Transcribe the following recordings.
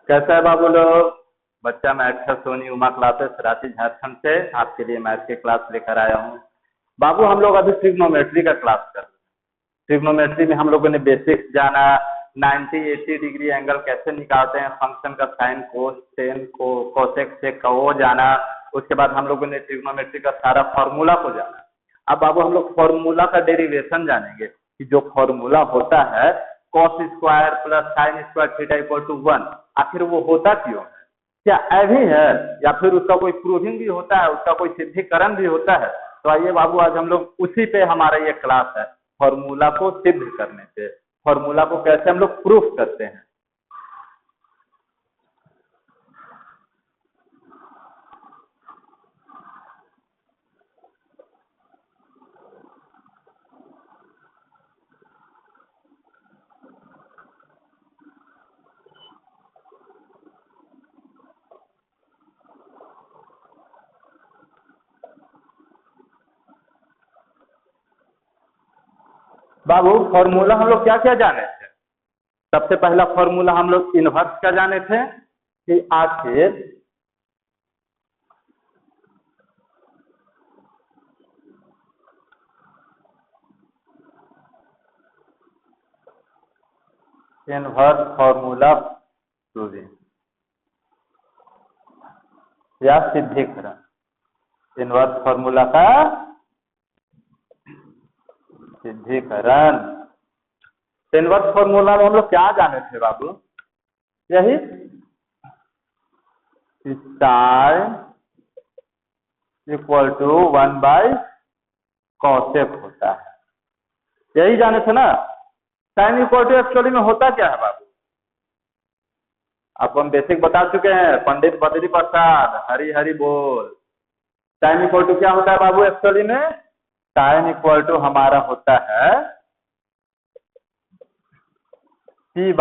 कैसा है बाबू लोग। बच्चा मैं अक्षर सोनी उमा क्लासेस रांची झारखंड से आपके लिए मैथ की क्लास लेकर आया हूँ। बाबू हम लोग अभी ट्रिग्नोमेट्री का क्लास कर रहे हैं। ट्रिग्नोमेट्री में हम लोगों ने बेसिक्स जाना, 90-80 डिग्री एंगल कैसे निकालते हैं, फंक्शन का साइन कोस टेन को कोसेक सेक का वो जाना। उसके बाद हम लोगों ने ट्रिग्नोमेट्री का सारा फॉर्मूला को जाना। अब बाबू हम लोग फॉर्मूला का डेरिवेशन जानेंगे कि जो फॉर्मूला होता है cos square plus sine square theta equal to 1, आखिर वो होता क्यों है, क्या ऐभी है या फिर उसका कोई प्रूविंग भी होता है, उसका कोई सिद्धिकरण भी होता है। तो आइए बाबू आज हम लोग उसी पे हमारा ये क्लास है, फॉर्मूला को सिद्ध करने पे, फॉर्मूला को कैसे हम लोग प्रूफ करते हैं। बाबू फॉर्मूला हम लोग क्या क्या जाने थे। सबसे पहला फॉर्मूला हम लोग इनवर्स का जाने थे कि आखिर इनवर्स फॉर्मूला प्रूविंग या सिद्धिकरण, इनवर्स फॉर्मूला का सिद्धिकरण। इनवर्स फॉर्मूला में हम लोग क्या जाने थे बाबू, यही साइन इक्वल टू 1/cosec होता है, यही जाने थे ना। साइन इक्वल टू एक्चुअली में होता क्या है बाबू, आपको हम बेसिक बता चुके हैं, पंडित बद्री प्रसाद हरी हरी बोल। साइन इक्वल टू क्या होता है बाबू एक्चुअली में, साइन इक्वल टू हमारा होता है c/h।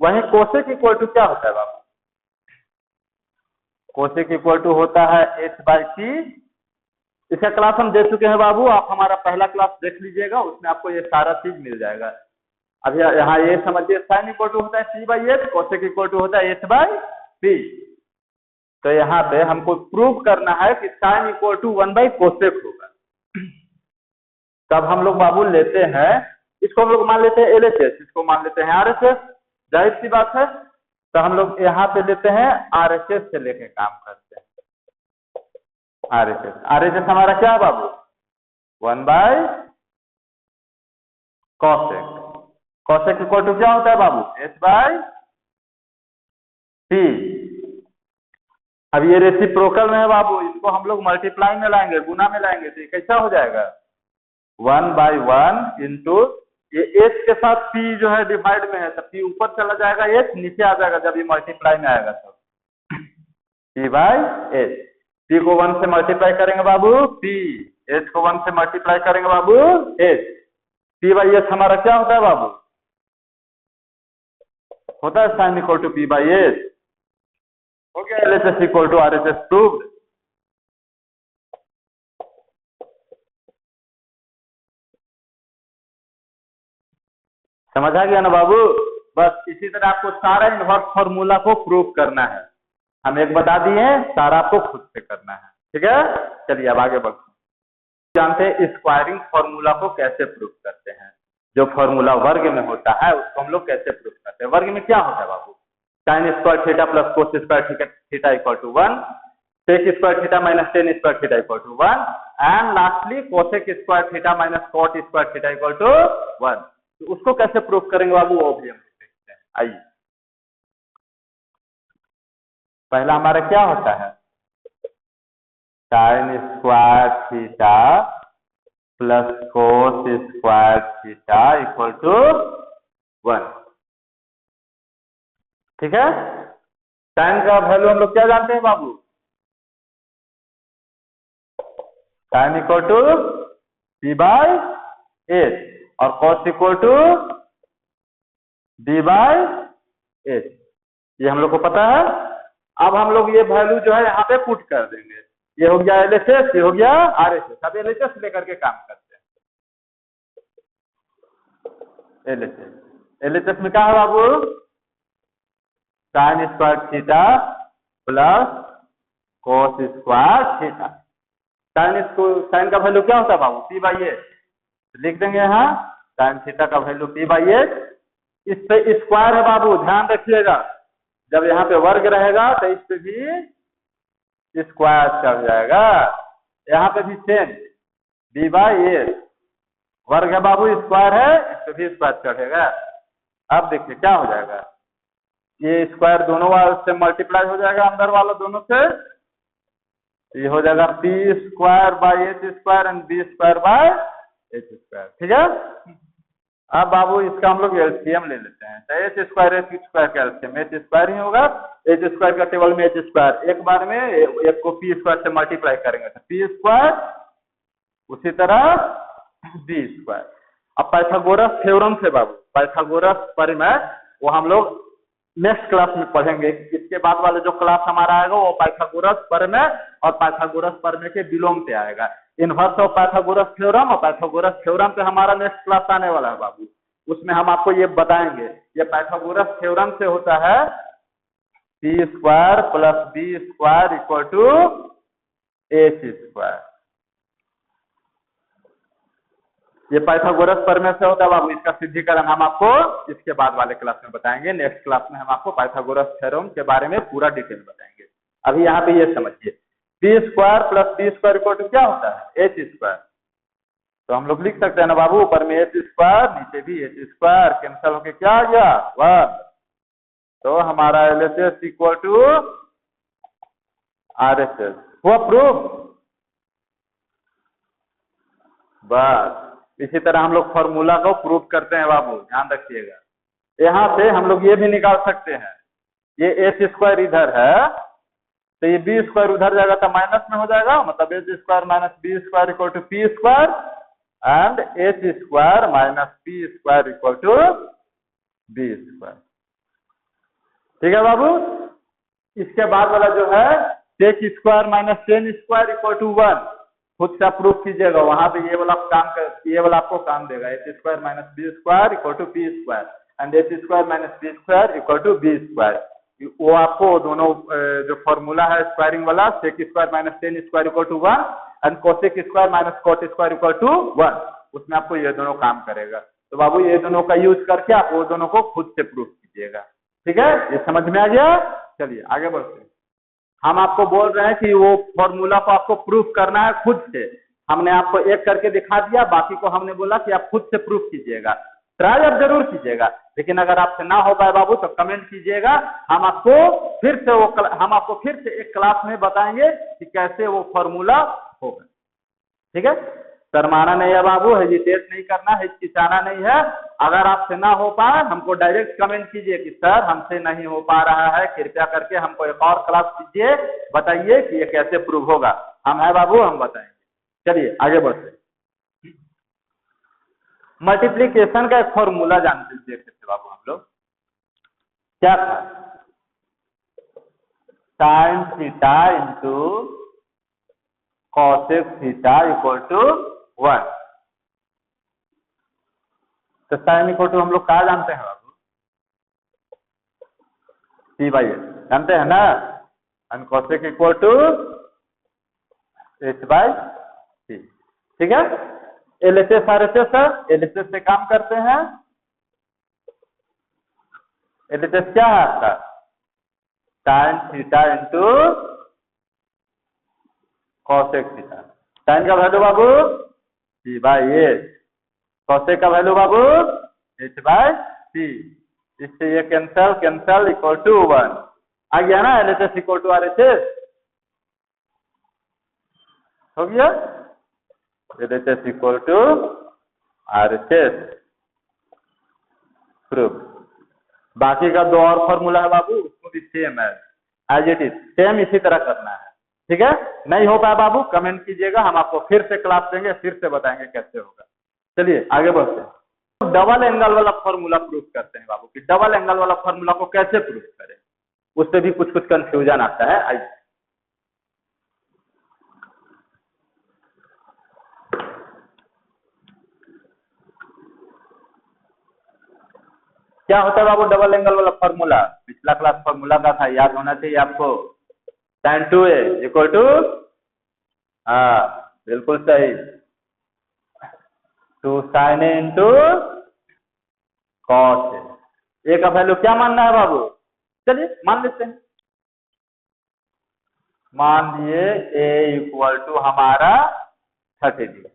वहीं कोसेक इक्वल टू क्या होता है बाबू, कोसेक इक्वल टू होता है h/t। इसका क्लास हम दे चुके हैं बाबू, आप हमारा पहला क्लास देख लीजिएगा, उसमें आपको ये सारा चीज मिल जाएगा। अब यहाँ ये समझिए साइन इक्वल टू होता है c/h, कोसेक इक्वल टू होता है h/t। तो यहाँ पे हमको प्रूव करना है कि साइन इक्वल टू 1/cosec होगा। तब हम लोग बाबू लेते हैं, इसको हम लोग मान लेते हैं LHS, इसको मान लेते हैं RHS, जाहिर सी बात है। तो हम लोग यहाँ पे लेते हैं RHS से लेके काम करते हैं। RHS हमारा क्या है बाबू, 1/cosec। cosec इक्वल टू क्या होता है बाबू, h/t। अब ये रेसिप्रोकल में है बाबू, इसको हम लोग मल्टीप्लाई में लाएंगे, गुना में लाएंगे, तो ये कैसा हो जाएगा 1/1 इंटू ये h के साथ p जो है डिवाइड में है, तो p ऊपर चला जाएगा, h नीचे आ जाएगा जब ये मल्टीप्लाई में आएगा तो p/h। p को 1 से मल्टीप्लाई करेंगे बाबू p, h को 1 से मल्टीप्लाई करेंगे बाबू h। p/h हमारा क्या होता है बाबू, होता है साइन इक्वल टू p/h। हो गया LHS equal to RHS proved. समझ आ गया ना बाबू। बस इसी तरह आपको सारा इनवर्स फॉर्मूला को प्रूव करना है, हम एक बता दिए, सारा आपको खुद से करना है, ठीक है। चलिए अब आगे बढ़ते हैं। जानते हैं स्क्वायरिंग फॉर्मूला को कैसे प्रूव करते हैं। जो फॉर्मूला वर्ग में होता है उसको हम लोग कैसे प्रूव करते हैं। वर्ग में क्या होता है बाबू, sine square theta plus cos square theta equal to 1, sec square theta minus tan square theta equal to 1, and lastly cosec square theta minus cot square theta equal to 1। तो उसको कैसे प्रूव करेंगे बाबू, वो भी हम देखते हैं। आइए पहला हमारा क्या होता है, sine square theta plus cos square theta equal to 1, ठीक है। साइन का वैल्यू हम लोग क्या जानते हैं बाबू, साइन इक्वल टू p/h और कॉस इक्वल टू d/h, ये हम लोग को पता है। अब हम लोग ये वैल्यू जो है यहाँ पे पुट कर देंगे, ये हो गया LHS, ये हो गया RHS। अब LHS लेकर के काम करते हैं। LHS में क्या है बाबू, sine square theta plus cos square theta. Sine का वैल्यू क्या होता है बाबू? पी बाई ए। लिख देंगे यहाँ साइन थीटा का वैल्यू पी बाई ए। इस पे स्क्वायर है बाबू, ध्यान रखिएगा। जब यहाँ पे वर्ग रहेगा तो इस पे भी स्क्वायर चढ़ जाएगा। यहाँ पे भी सेम बी बाई ए, वर्ग है बाबू, स्क्वायर है, इस पे भी स्क्वायर चढ़ेगा। अब देखिए क्या हो जाएगा, ये स्क्वायर दोनों वाले से मल्टीप्लाई हो जाएगा, अंदर वाला दोनों से, ये हो जाएगा P square by H square and B square by H square. ठीक है। अब बाबू इसका हम लोग एलसीएम ले लेते हैं। तो एच स्क्वायर का एलसीएम एच स्क्वायर ही होगा। एच स्क्वायर का टेबल में एच स्क्वायर, एक बार में एक को पी स्क्वायर से मल्टीप्लाई करेंगे तो पी स्क्वायर, उसी तरह बी स्क्वायर। अब पाइथागोरस थ्योरम से बाबू, पाइथागोरस परिमेय, वो हम लोग नेक्स्ट क्लास में पढ़ेंगे। इसके बाद वाले जो क्लास हमारा आएगा वो पाइथागोरस परिमेय और पाइथागोरस परिमेय के विलोम पे आएगा। इनवर्स ऑफ पाइथागोरस थ्योरम और पाइथागोरस थ्योरम पे हमारा नेक्स्ट क्लास आने वाला है बाबू। उसमें हम आपको ये बताएंगे, ये पाइथागोरस थ्योरम से होता है C square plus B square equal to H square. ये पाइथागोरस परिमेय से होता है बाबू। इसका सिद्धिकरण हम आपको इसके बाद वाले क्लास में बताएंगे। नेक्स्ट क्लास में हम आपको पाइथागोरस थ्योरम के बारे में पूरा डिटेल बताएंगे। अभी यहाँ पे ये समझिए, B square plus B square equal to क्या होता है? H square. तो हम लोग लिख सकते हैं ना बाबू, ऊपर में एच स्क्वायर, नीचे भी एच स्क्वायर, कैंसिल होके क्या आ गया? 1। तो हमारा एलएचएस इक्वल टू आरएचएस हुआ प्रूफ। बस इसी तरह हम लोग फॉर्मूला को प्रूफ करते हैं बाबू, ध्यान रखिएगा। यहाँ से हम लोग ये भी निकाल सकते हैं, ये एच स्क्वायर इधर है तो ये बी स्क्वायर उधर जाएगा तो माइनस में हो जाएगा, मतलब H square minus B square equal to P square and H square minus P square equal to B square. ठीक है बाबू। इसके बाद वाला जो है sec square minus tan square equal to 1, खुद से प्रूफ कीजिएगा। वहां पे ये वाला ये वाला आपको काम देगा, H square minus B square equal to P square and H square minus B square equal to B square. वो आपको दोनों जो फॉर्मूला है स्क्वायरिंग वाला, sec square minus tan square equal to 1 and cosec square minus cot square equal to 1, उसमें आपको ये दोनों काम करेगा। तो बाबू ये दोनों का यूज करके आप वो दोनों को खुद से प्रूफ कीजिएगा। ठीक है, ये समझ में आ गया? चलिए आगे बढ़ते हैं। हम आपको बोल रहे हैं कि वो फॉर्मूला को आपको प्रूफ करना है खुद से। हमने आपको एक करके दिखा दिया, बाकी को हमने बोला कि आप खुद से प्रूफ कीजिएगा। ट्राई आप जरूर कीजिएगा, लेकिन अगर आपसे ना हो पाए बाबू तो कमेंट कीजिएगा। हम आपको फिर से एक क्लास में बताएंगे कि कैसे वो फॉर्मूला होगा। ठीक है, शर्माना नहीं है बाबू, हेजिटेट नहीं करना, हिचकिचाना नहीं है। अगर आपसे ना हो पाए हमको डायरेक्ट कमेंट कीजिए कि सर हमसे नहीं हो पा रहा है, कृपया करके हमको एक और क्लास कीजिए, बताइए कि ये कैसे प्रूव होगा। हम है बाबू, हम बताएंगे। चलिए आगे बढ़ते। मल्टीप्लीकेशन का एक फॉर्मूला जानते देख सकते बाबू हम लोग, क्या था? Sine theta into cosec theta equal to 1। तो साइन इक्वल टू हम लोग क्या जानते हैं बाबू? सी बाई एच जानते हैं ना, and cosec equal to H by C. ठीक है, एलएचएस आरएचएस है, एलएचएस से काम करते हैं। एलएचएस क्या है आपका? Sine theta into cosec theta. Sine का वैल्यू बाबू सी बाई एच, कॉसेक का वैल्यू बाबू एच बाई सी। इससे ये कैंसल इक्वल टू 1 आ गया ना। एलएचएस इक्वल टू आरएचएस हो गया। LHS equal to RHS proof. बाकी का दो और फॉर्मूला है बाबू, उसको भी सेम है, एज इट इज सेम इसी तरह करना है। ठीक है, नहीं हो पाया बाबू कमेंट कीजिएगा, हम आपको फिर से क्लास देंगे, फिर से बताएंगे कैसे होगा। चलिए आगे बढ़ते हैं। डबल एंगल वाला फॉर्मूला प्रूफ करते हैं बाबू, कि डबल एंगल वाला फॉर्मूला को कैसे प्रूफ करें, उससे भी कुछ कुछ कंफ्यूजन आता है। आइए क्या होता है बाबू डबल एंगल वाला फॉर्मूला? पिछला क्लास फॉर्मूला का था, याद होना चाहिए आपको। tan 2a इक्वल टू, हाँ बिल्कुल सही, 2 sin a into cos a। ए का वैल्यू क्या मानना है बाबू? चलिए मान लेते हैं। मान लिए a इक्वल टू हमारा 30 डिग्री,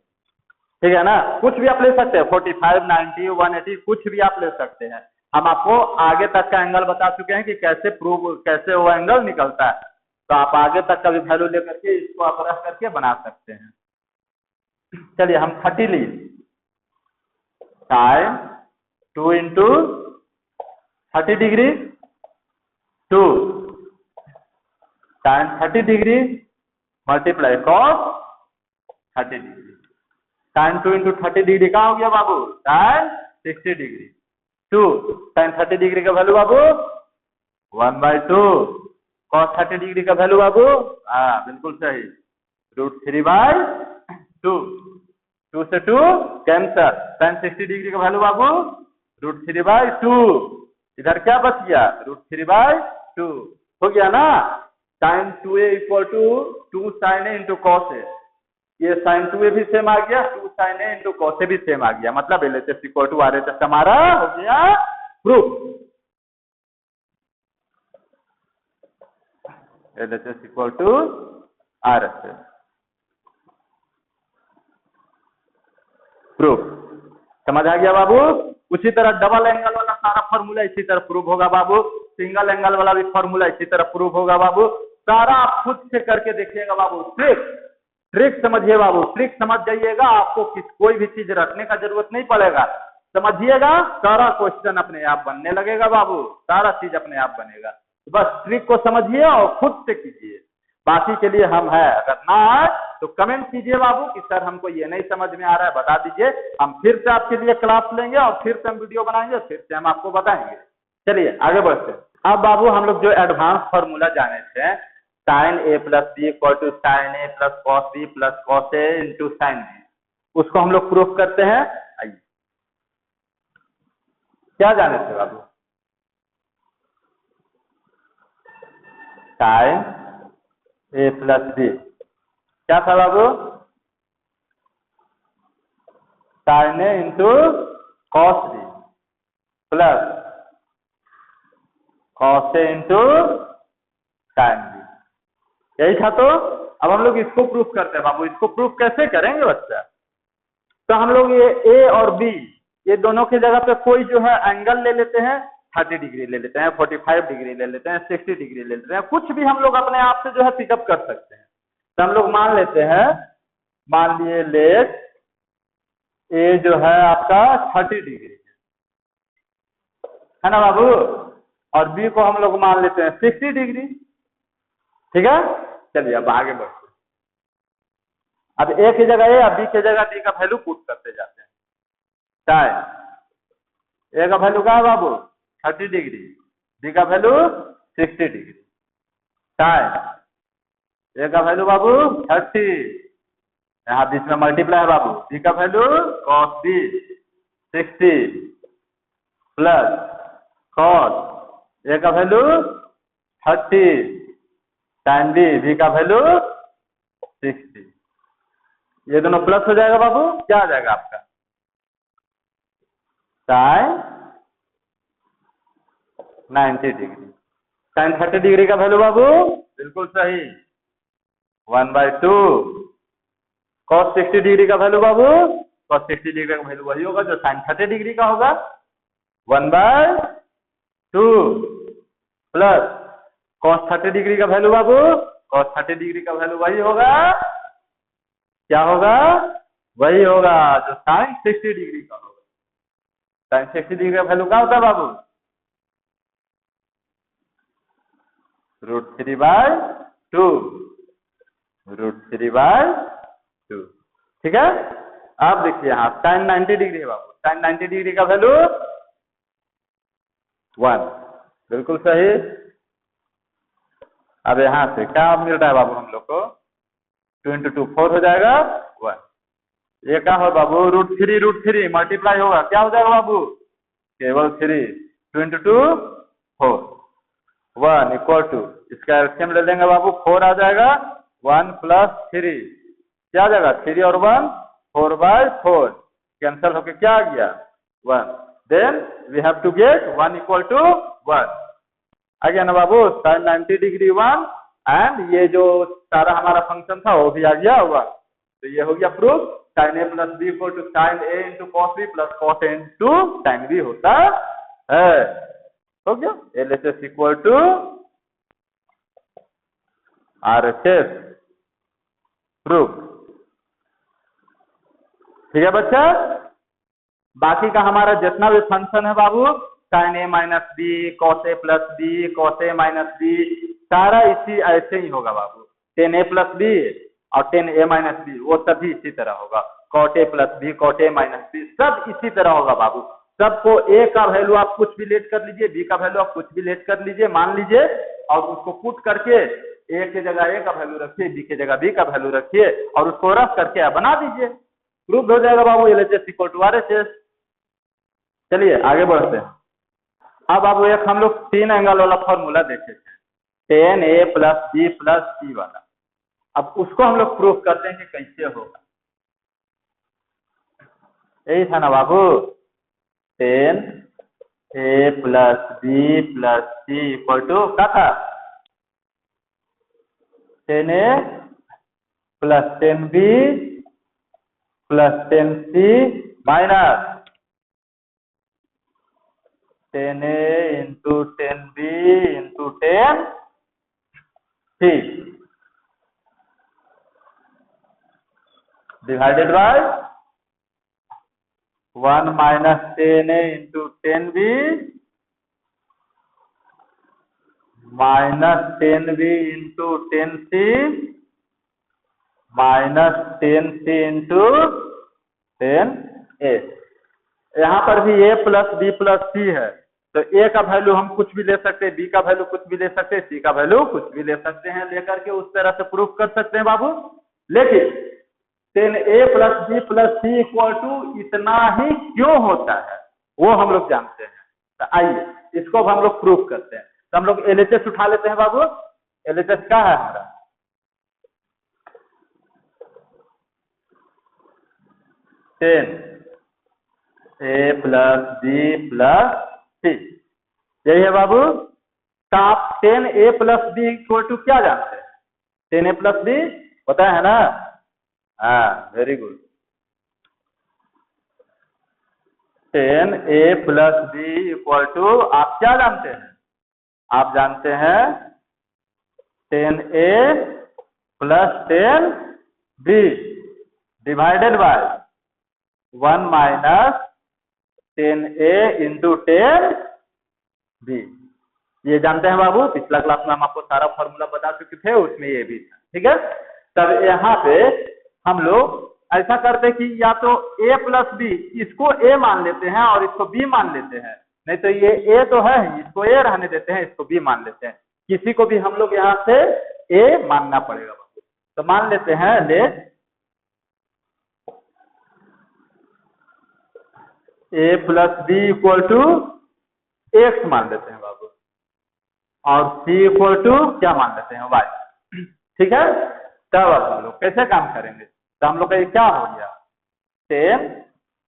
ठीक है ना। कुछ भी आप ले सकते हैं, 45, 90, 180 कुछ भी आप ले सकते हैं। हम आपको आगे तक का एंगल बता चुके हैं कि कैसे वो एंगल निकलता है, तो आप आगे तक का भी वैल्यू लेकर के इसको आप रख करके बना सकते हैं। चलिए हम 30 लिए, sin 2 into 30 degree 2 sin 30 degree multiply cos 30 degree. sin 2 into 30 degree कहाँ हो गया बाबू? sin 60 degree. 2 sin 30 डिग्री का वैल्यू बाबू 1/2। cos 30 डिग्री का वैल्यू बाबू, हाँ बिल्कुल सही, √3/2। 2 से 2 कैंसर। sin 60 डिग्री का वैल्यू बाबू √3/2। इधर क्या बच गया? √3/2 हो गया ना। sin 2a equal to 2 sin a into cos a। ये sin 2a भी सेम आ गया, 2 sin a into cos a भी सेम आ गया, मतलब LHS इक्वल टू RHS हमारा हो गया proof. LHS equal to RHS proof. समझ आ गया बाबू? उसी तरह डबल एंगल वाला सारा फॉर्मूला इसी तरह प्रूफ होगा बाबू, सिंगल एंगल वाला भी फॉर्मूला इसी तरह प्रूफ होगा बाबू। सारा आप खुद से करके देखिएगा बाबू। ट्रिक समझिए बाबू, ट्रिक समझ जाइएगा, आपको कोई भी चीज रखने का जरूरत नहीं पड़ेगा। समझिएगा, सारा क्वेश्चन अपने आप बनने लगेगा बाबू, सारा चीज अपने आप बनेगा। बस ट्रिक को समझिए और खुद से कीजिए, बाकी के लिए हम है। अगर ना आए तो कमेंट कीजिए बाबू कि सर हमको ये नहीं समझ में आ रहा है, बता दीजिए। हम फिर से आपके लिए क्लास लेंगे और फिर से हम वीडियो बनाएंगे, फिर से हम आपको बताएंगे। चलिए आगे बढ़ते हैं। अब बाबू हम लोग जो एडवांस फॉर्मूला जाने थे, sin a plus B equal to sin a plus cos b plus cos a into sin b, उसको हम लोग प्रूफ करते हैं। आइए, क्या जाने थे बाबू? sin a प्लस b क्या था बाबू? sin a into cos b plus cos a into sin b, यही था। तो अब हम लोग इसको प्रूफ करते हैं बाबू। इसको प्रूफ कैसे करेंगे बच्चा? तो हम लोग ये a और b, ये दोनों की जगह पे कोई जो है एंगल ले लेते हैं, 30 डिग्री ले लेते हैं, 45 डिग्री ले लेते हैं, 60 डिग्री ले लेते हैं, कुछ भी हम लोग अपने आप से जो है पिकअप कर सकते हैं। तो हम लोग मान लेते हैं, मान लिए लेट a जो है आपका 30 डिग्री है ना बाबू, और b को हम लोग मान लेते हैं 60 डिग्री, ठीक है। चलिए अब आगे बढ़ते हैं। अब a की जगह a, b की जगह d का वैल्यू पुट करते जाते हैं। sin a का वैल्यू क्या है बाबू? 30 डिग्री, b का वैल्यू 60 डिग्री। sin a का वैल्यू बाबू 30, यहाँ बीच में मल्टीप्लाई है बाबू, b का value cos b 60 plus cos a का वैल्यू 30 sin b का वैल्यू 60। ये दोनों प्लस हो जाएगा बाबू, क्या आ जाएगा आपका? sin 90 degree. sin 30 डिग्री का वैल्यू बाबू बिल्कुल सही 1/2। cos 60 डिग्री का वैल्यू बाबू, cos 60 डिग्री का वैल्यू वही होगा जो sin 30 डिग्री का होगा, 1/2 प्लस cos 30 डिग्री का वैल्यू बाबू, cos 30 डिग्री का वैल्यू वही होगा, क्या होगा? वही होगा जो sin 60 डिग्री का होगा। sin 60 डिग्री का वैल्यू क्या होता है बाबू? √3/2, √3/2, ठीक है। आप देखिए यहाँ sin 90 डिग्री है बाबू, sin 90 डिग्री का वैल्यू 1, बिल्कुल सही। अब यहाँ से क्या मिल रहा है बाबू हम लोग को? 2 × 2 4 हो जाएगा 1। ये क्या हो बाबू? √3 मल्टीप्लाई होगा, क्या हो जाएगा बाबू? केवल 3 2 into 2 4 1 इक्वल टू इसका एलसीएम ले लेंगे बाबू 4 आ जाएगा 1 प्लस 3 क्या आ जाएगा 3 और 1 4/4 कैंसिल होके क्या आ गया 1 then we have to get 1 equal to 1 आ गया ना बाबू sin 90 डिग्री 1 एंड ये जो सारा हमारा फंक्शन था वो भी आ गया 1 तो ये हो गया proof sin a plus B equal to sin a into cos b plus cos a into sin b होता है हो गया LHS equal to RHS proof ठीक है बच्चा बाकी का हमारा जितना भी फंक्शन है बाबू sin a minus B cos a plus B cos a minus B सारा इसी ऐसे ही होगा बाबू 10a प्लस बी और 10a माइनस बी वो सभी इसी तरह होगा cot a plus B cot a minus B सब इसी तरह होगा बाबू सबको a का वैल्यू आप कुछ भी लेट कर लीजिए b का वैल्यू आप कुछ भी लेट कर लीजिए मान लीजिए और उसको पुट करके a की जगह a का वैल्यू रखिए b की जगह b का वैल्यू रखिए और उसको रफ करके बना दीजिए प्रूफ हो जाएगा बाबू LHS इक्वल टू RHS चलिए आगे बढ़ते हैं अब बाबू एक हम लोग 3 एंगल वाला फॉर्मूला देखे थे 10a plus b plus c वाला अब उसको हम लोग प्रूफ करते हैं कि कैसे होगा यही था ना बाबू 10a plus b plus c equal to क्या था 10a plus 10b plus 10c minus 10a into 10b into 10c divided by 1 minus 10a into 10b minus 10b into 10c minus 10c into 10a यहाँ पर भी a plus b plus c है तो a का value हम कुछ भी ले सकते हैं b का वैल्यू कुछ भी ले सकते हैं c का वैल्यू कुछ भी ले सकते हैं लेकर के उस तरह से प्रूफ कर सकते हैं बाबू लेकिन 10a plus b plus c equal to इतना ही क्यों होता है वो हम लोग जानते हैं तो आइए इसको हम लोग प्रूफ करते हैं तो हम लोग LHS उठा लेते हैं बाबू LHS क्या है हमारा 10a plus b plus c यही है बाबू तो आप 10a plus b equal to क्या जानते हैं 10a प्लस b पता है ना हाँ very good 10a plus b equal to आप क्या जानते हैं आप जानते हैं 10a plus 10b divided by 1 minus 10a into 10b ये जानते हैं बाबू पिछला क्लास में हम आपको सारा फॉर्मूला बता चुके थे उसमें ये भी था ठीक है तब यहाँ पे हम लोग ऐसा करते कि या तो a प्लस बी इसको a मान लेते हैं और इसको b मान लेते हैं नहीं तो ये a तो है इसको a रहने देते हैं इसको b मान लेते हैं किसी को भी हम लोग यहाँ से a मानना पड़ेगा बाबू तो मान लेते हैं let a plus B equal to x मान लेते हैं बाबू और c इक्वल टू क्या मान लेते हैं y ठीक है तब अब हम लोग कैसे काम करेंगे तो हम लोग का ये क्या हो गया 10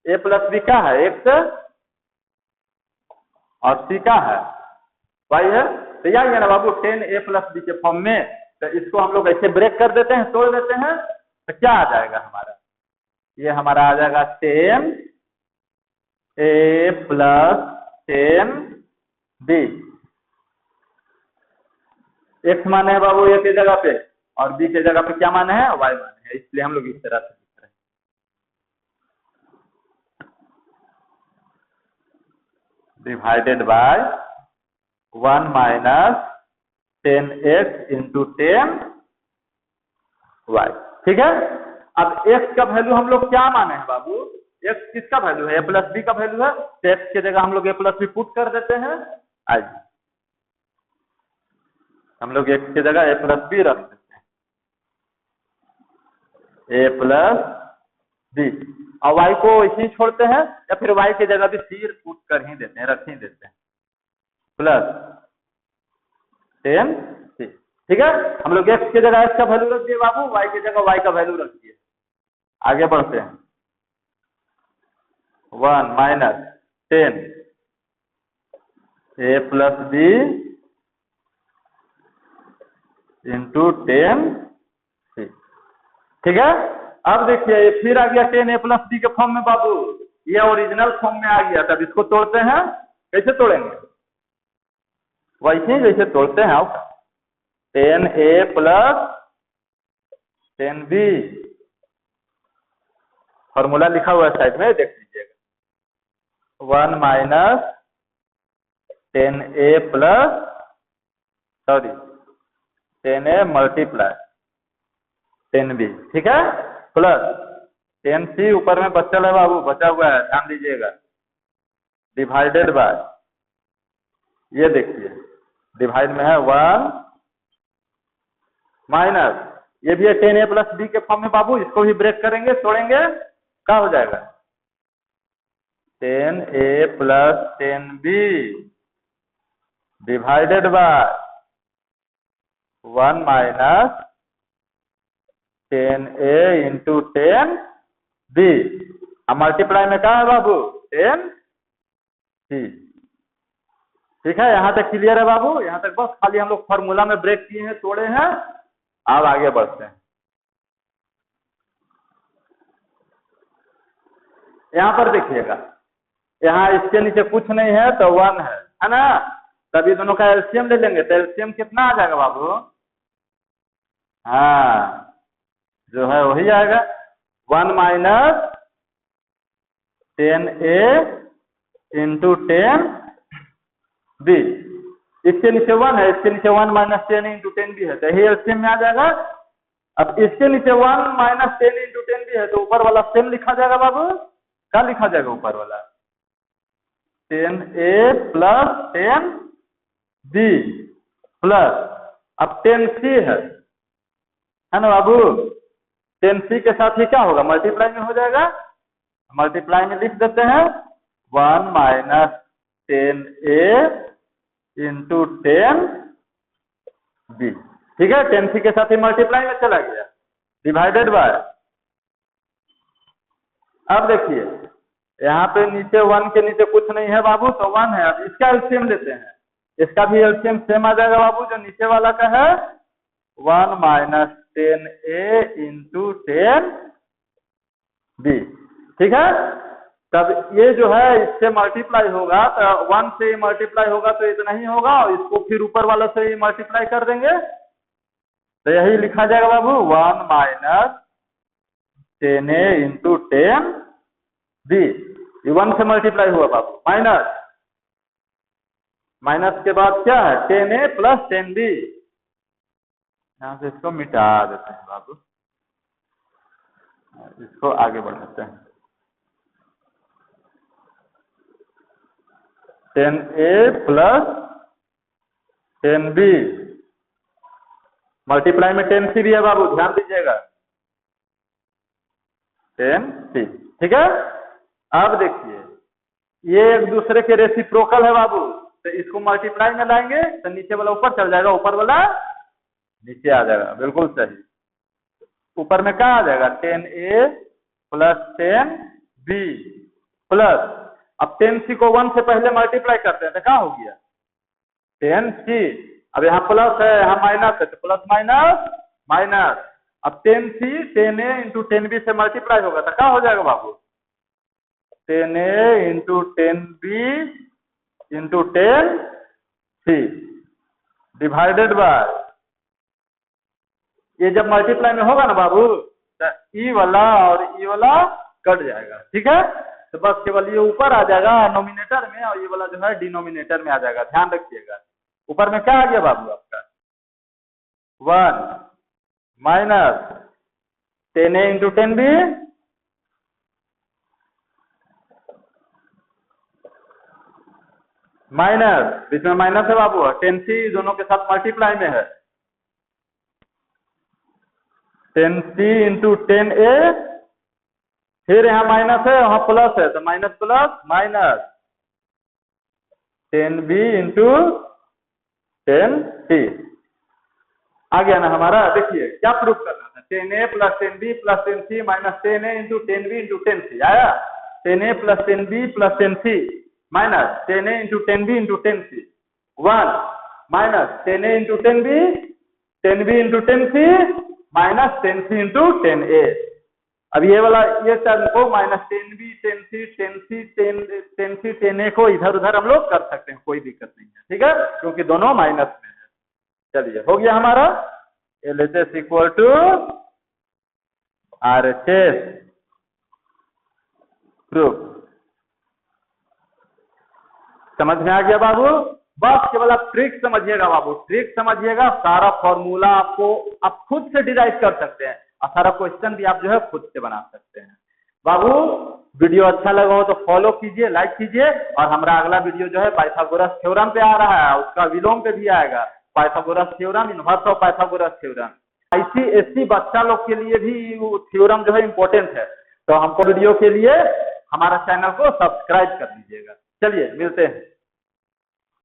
a प्लस बी क्या है x और c क्या है y है तो यही है ना बाबू 10a प्लस बी के फॉर्म में तो इसको हम लोग ऐसे ब्रेक कर देते हैं तोड़ देते हैं तो क्या आ जाएगा हमारा ये हमारा आ जाएगा 10a प्लस 10b x माने है बाबू a की जगह पे और b की जगह पे क्या माने है y माने है इसलिए हम लोग इस तरह से लिख रहे हैं divided by 1 minus 10x into 10y ठीक है अब x का वैल्यू हम लोग क्या माने हैं बाबू x किसका वैल्यू है a प्लस b का वैल्यू है तो x की जगह हम लोग a प्लस b पुट कर देते हैं आइए हम लोग x की जगह a प्लस b रख देते हैं a प्लस b और y को इसी छोड़ते हैं या फिर y की जगह भी c पुट कर ही देते हैं रख ही देते हैं प्लस 10c। ठीक है, हम लोग x की जगह x का वैल्यू रख दिए बाबू, y की जगह y का वैल्यू रख दिए। आगे बढ़ते हैं। 1 minus 10 a plus b into 10c। ठीक है, अब देखिए ये फिर आ गया 10 a प्लस b के फॉर्म में बाबू, ये ओरिजिनल फॉर्म में आ गया। तब इसको तोड़ते हैं, कैसे तोड़ेंगे? वैसे ही जैसे तोड़ते हैं। 10 a प्लस 10 b, फॉर्मूला लिखा हुआ है साइड में, देख लीजिएगा। 1 minus 10 a plus 10 a multiply 10 b। ठीक है, प्लस 10 c ऊपर में बचा है बाबू, बचा हुआ है, ध्यान दीजिएगा, डिवाइडेड बाय, ये देखिए डिवाइड में है 1 माइनस, ये भी है 10 a प्लस b के फॉर्म में बाबू। इसको भी ब्रेक करेंगे, तोड़ेंगे, क्या हो जाएगा? 10 a plus 10 b divided by 1 minus 10 a into 10 b। अब मल्टीप्लाई में क्या है बाबू? 10 c। ठीक है, यहां तक क्लियर है बाबू? यहां तक बस खाली हम लोग फॉर्मूला में ब्रेक किए हैं, तोड़े हैं। अब आगे बढ़ते हैं। यहां पर देखिएगा, यहाँ इसके नीचे कुछ नहीं है तो 1 है ना? तभी दोनों का एलसीएम ले लेंगे, तो एलसीएम कितना आ जाएगा बाबू? हाँ, जो है वही आएगा 1 माइनस 10 a इंटू 10 b। इसके नीचे 1 है, इसके नीचे 1 माइनस 10 इंटू 10 b है, तो यही एलसीएम में आ जाएगा। अब इसके नीचे 1 माइनस 10 इंटू 10 b है, तो ऊपर वाला सेम लिखा जाएगा बाबू। क्या लिखा जाएगा ऊपर वाला? 10 a प्लस 10 b प्लस, अब 10 c है ना बाबू? 10 c के साथ ये क्या होगा? मल्टीप्लाई में हो जाएगा। मल्टीप्लाई में लिख देते हैं 1 माइनस 10 a इंटू 10 b। ठीक है, 10 c के साथ ही मल्टीप्लाई में चला गया, डिवाइडेड बाय। अब देखिए यहाँ पे नीचे 1 के नीचे कुछ नहीं है बाबू, तो 1 है। अब इसका एलसीएम लेते हैं, इसका भी एलसीएम सेम आ जाएगा बाबू जो नीचे वाला का है, 1 माइनस 10 a इंटू 10 b। ठीक है, तब ये जो है इससे मल्टीप्लाई होगा, तो 1 से मल्टीप्लाई होगा तो इतना ही होगा, और इसको फिर ऊपर वाला से ही मल्टीप्लाई कर देंगे, तो यही लिखा जाएगा बाबू 1 माइनस 10 a इंटू 10 b। ये 1 से मल्टीप्लाई हुआ बाबू, माइनस, माइनस के बाद क्या है? 10 a प्लस 10 b। यहाँ से इसको मिटा देते हैं बाबू, इसको आगे बढ़ाते हैं। 10 a प्लस 10 b, मल्टीप्लाई में 10 c भी है बाबू, ध्यान दीजिएगा, 10 c। ठीक है, अब देखिए ये एक दूसरे के रेसिप्रोकल है बाबू, तो इसको मल्टीप्लाई में लाएंगे तो नीचे वाला ऊपर चल जाएगा, ऊपर वाला नीचे आ जाएगा। बिल्कुल सही। ऊपर में क्या आ जाएगा? 10 a प्लस 10 b प्लस, अब 10 c को 1 से पहले मल्टीप्लाई करते हैं तो क्या हो गया? 10 c। अब यहाँ प्लस है, यहाँ माइनस है, तो प्लस माइनस माइनस। अब 10 c 10 a इंटू 10 b से मल्टीप्लाई होगा तो क्या हो जाएगा बाबू? 10 a into 10 b into 10 c divided by, ये जब मल्टीप्लाई में होगा ना बाबू, तो ई वाला और ई वाला कट जाएगा। ठीक है, तो बस केवल ये ऊपर आ जाएगा नोमिनेटर में, और ये वाला जो है डिनोमिनेटर में आ जाएगा। ध्यान रखिएगा, ऊपर में क्या आ गया बाबू आपका? 1 minus 10 a into 10 b minus, बीच में माइनस है बाबू, 10 c दोनों के साथ मल्टीप्लाई में है, 10 c इंटू 10 a, फिर यहाँ माइनस है, वहां प्लस है, तो minus plus minus, 10b into 10c आ गया ना हमारा। देखिए क्या प्रूफ करना था, 10a plus 10b plus 10c minus 10a into 10b into 10c आया। 10a plus 10b plus 10c minus 10a into 10b into 10c 1 minus 10a into 10b 10b into 10c minus 10c into 10a। अब ये वाला ये term को minus 10b 10c 10c 10c 10a को इधर उधर हम लोग कर सकते हैं, कोई दिक्कत नहीं है, ठीक है, क्योंकि दोनों माइनस में है। चलिए हो गया हमारा LHS equal to RHS proof. समझ में आ गया बाबू? बस केवल आप ट्रिक समझिएगा बाबू, ट्रिक समझिएगा, सारा फॉर्मूला आपको आप खुद से डिराइव कर सकते हैं और सारा क्वेश्चन भी आप जो है खुद से बना सकते हैं। बाबू वीडियो अच्छा लगा हो तो फॉलो कीजिए, लाइक कीजिए, और हमारा अगला वीडियो जो है पाइथागोरस थ्योरम पे आ रहा है, उसका विलोम पे भी आएगा, Pythagoras theorem, inverse of Pythagoras theorem. IC/SC बच्चा लोग के लिए भी वो थ्योरम जो है इंपॉर्टेंट है, तो हमको वीडियो के लिए हमारा चैनल को सब्सक्राइब कर लीजिएगा। चलिए मिलते हैं।